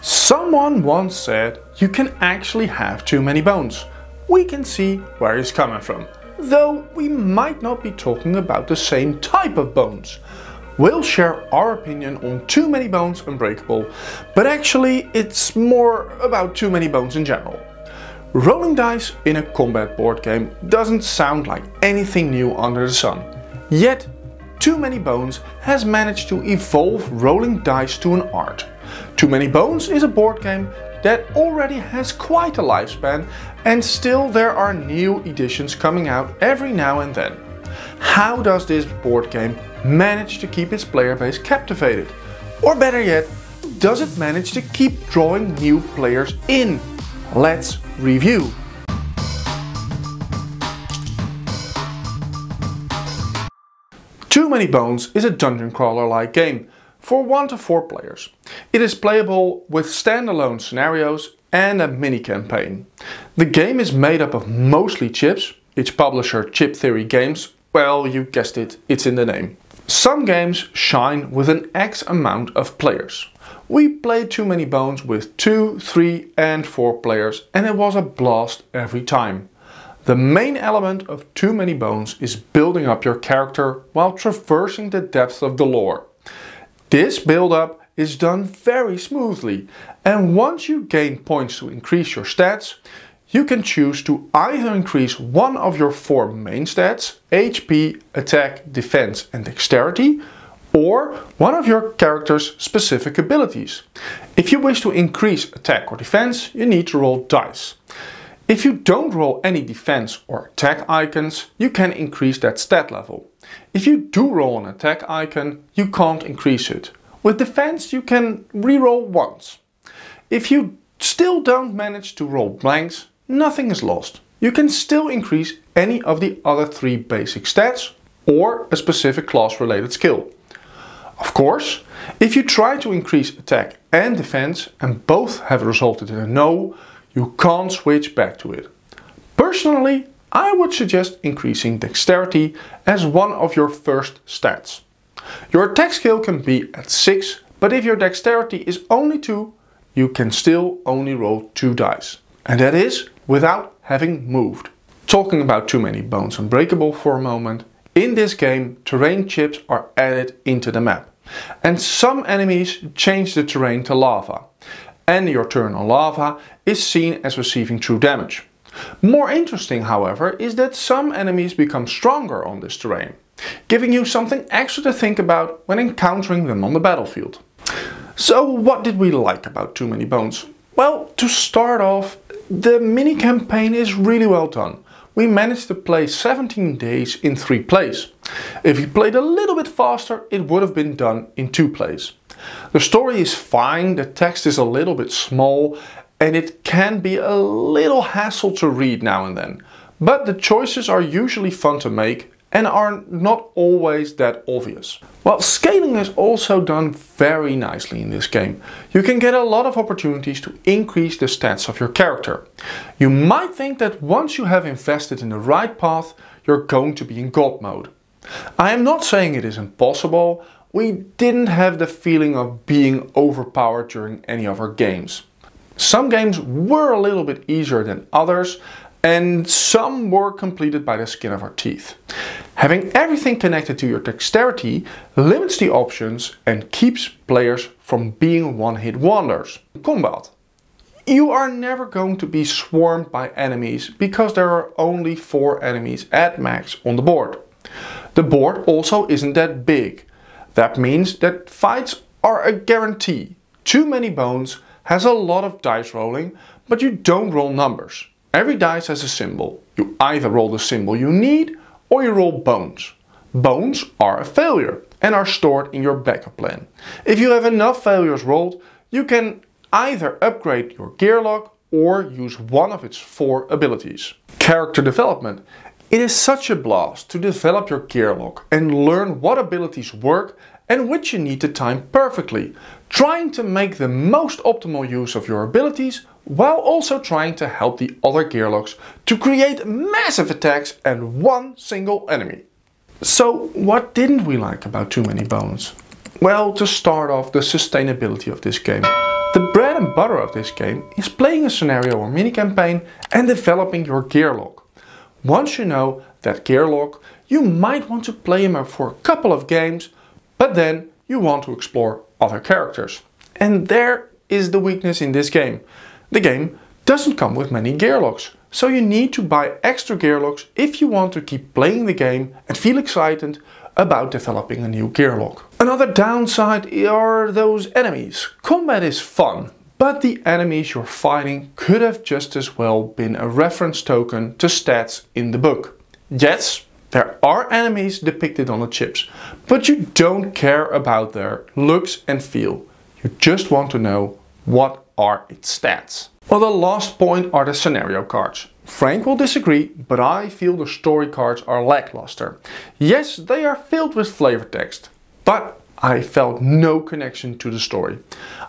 Someone once said you can actually have too many bones. We can see where he's coming from, though we might not be talking about the same type of bones. We'll share our opinion on Too Many Bones Unbreakable, but actually it's more about Too Many Bones in general. Rolling dice in a combat board game doesn't sound like anything new under the sun. Yet, Too Many Bones has managed to evolve rolling dice to an art. Too Many Bones is a board game that already has quite a lifespan, and still there are new editions coming out every now and then. How does this board game manage to keep its player base captivated? Or better yet, does it manage to keep drawing new players in? Let's review. Too Many Bones is a dungeon crawler-like game for 1 to 4 players. It is playable with standalone scenarios and a mini-campaign. The game is made up of mostly chips. Its publisher, Chip Theory Games, well, you guessed it, it's in the name. Some games shine with an X amount of players. We played Too Many Bones with 2, 3 and 4 players, and it was a blast every time. The main element of Too Many Bones is building up your character while traversing the depths of the lore. This build-up is done very smoothly, and once you gain points to increase your stats, you can choose to either increase one of your 4 main stats, HP, attack, defense and dexterity, or one of your character's specific abilities. If you wish to increase attack or defense, you need to roll dice. If you don't roll any defense or attack icons, you can increase that stat level. If you do roll an attack icon, you can't increase it. With defense, you can reroll once. If you still don't manage to roll blanks, nothing is lost. You can still increase any of the other 3 basic stats or a specific class related skill. Of course, if you try to increase attack and defense and both have resulted in a no, you can't switch back to it. Personally, I would suggest increasing dexterity as one of your first stats. Your attack skill can be at 6, but if your dexterity is only 2, you can still only roll 2 dice. And that is without having moved. Talking about Too Many Bones Unbreakable for a moment, in this game terrain chips are added into the map. And some enemies change the terrain to lava. And your turn on lava is seen as receiving true damage. More interesting, however, is that some enemies become stronger on this terrain, giving you something extra to think about when encountering them on the battlefield. So what did we like about Too Many Bones? Well, to start off, the mini campaign is really well done. We managed to play 17 days in 3 plays. If you played a little bit faster, it would have been done in 2 plays. The story is fine, the text is a little bit small, and it can be a little hassle to read now and then. But the choices are usually fun to make and are not always that obvious. Well, scaling is also done very nicely in this game. You can get a lot of opportunities to increase the stats of your character. You might think that once you have invested in the right path, you're going to be in God mode. I am not saying it is impossible. We didn't have the feeling of being overpowered during any of our games. Some games were a little bit easier than others, and some were completed by the skin of our teeth. Having everything connected to your dexterity limits the options and keeps players from being one-hit wonders. Combat. You are never going to be swarmed by enemies because there are only 4 enemies at max on the board. The board also isn't that big. That means that fights are a guarantee. Too Many Bones has a lot of dice rolling, but you don't roll numbers. Every dice has a symbol. You either roll the symbol you need or you roll bones. Bones are a failure and are stored in your backup plan. If you have enough failures rolled, you can either upgrade your gear log or use one of its 4 abilities. Character development. It is such a blast to develop your gear log and learn what abilities work and which you need to time perfectly, trying to make the most optimal use of your abilities while also trying to help the other gear logs to create massive attacks and one single enemy. So what didn't we like about Too Many Bones? Well, to start off, the sustainability of this game. The bread and butter of this game is playing a scenario or mini campaign and developing your gear log. Once you know that gear log, you might want to play him for a couple of games, but then you want to explore other characters. And there is the weakness in this game. The game doesn't come with many gear logs, so you need to buy extra gear logs if you want to keep playing the game and feel excited about developing a new gear log. Another downside are those enemies. Combat is fun, but the enemies you're fighting could have just as well been a reference token to stats in the book. Yes, there are enemies depicted on the chips, but you don't care about their looks and feel. You just want to know what are its stats. Well, the last point are the scenario cards. Frank will disagree, but I feel the story cards are lackluster. Yes, they are filled with flavor text, but I felt no connection to the story.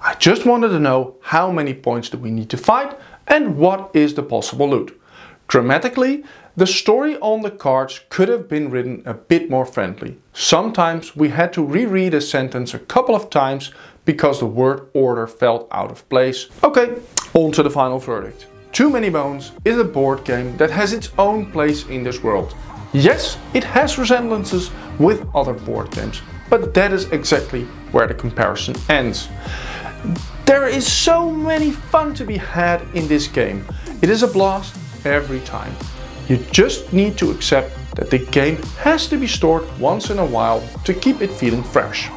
I just wanted to know how many points do we need to fight and what is the possible loot. Dramatically, the story on the cards could have been written a bit more friendly. Sometimes we had to reread a sentence a couple of times because the word order felt out of place. Okay, on to the final verdict. Too Many Bones is a board game that has its own place in this world. Yes, it has resemblances with other board games, but that is exactly where the comparison ends. There is so many fun to be had in this game. It is a blast every time. You just need to accept that the game has to be stored once in a while to keep it feeling fresh.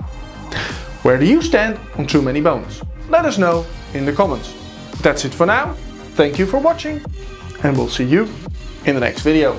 Where do you stand on Too Many Bones? Let us know in the comments. That's it for now. Thank you for watching and we'll see you in the next video.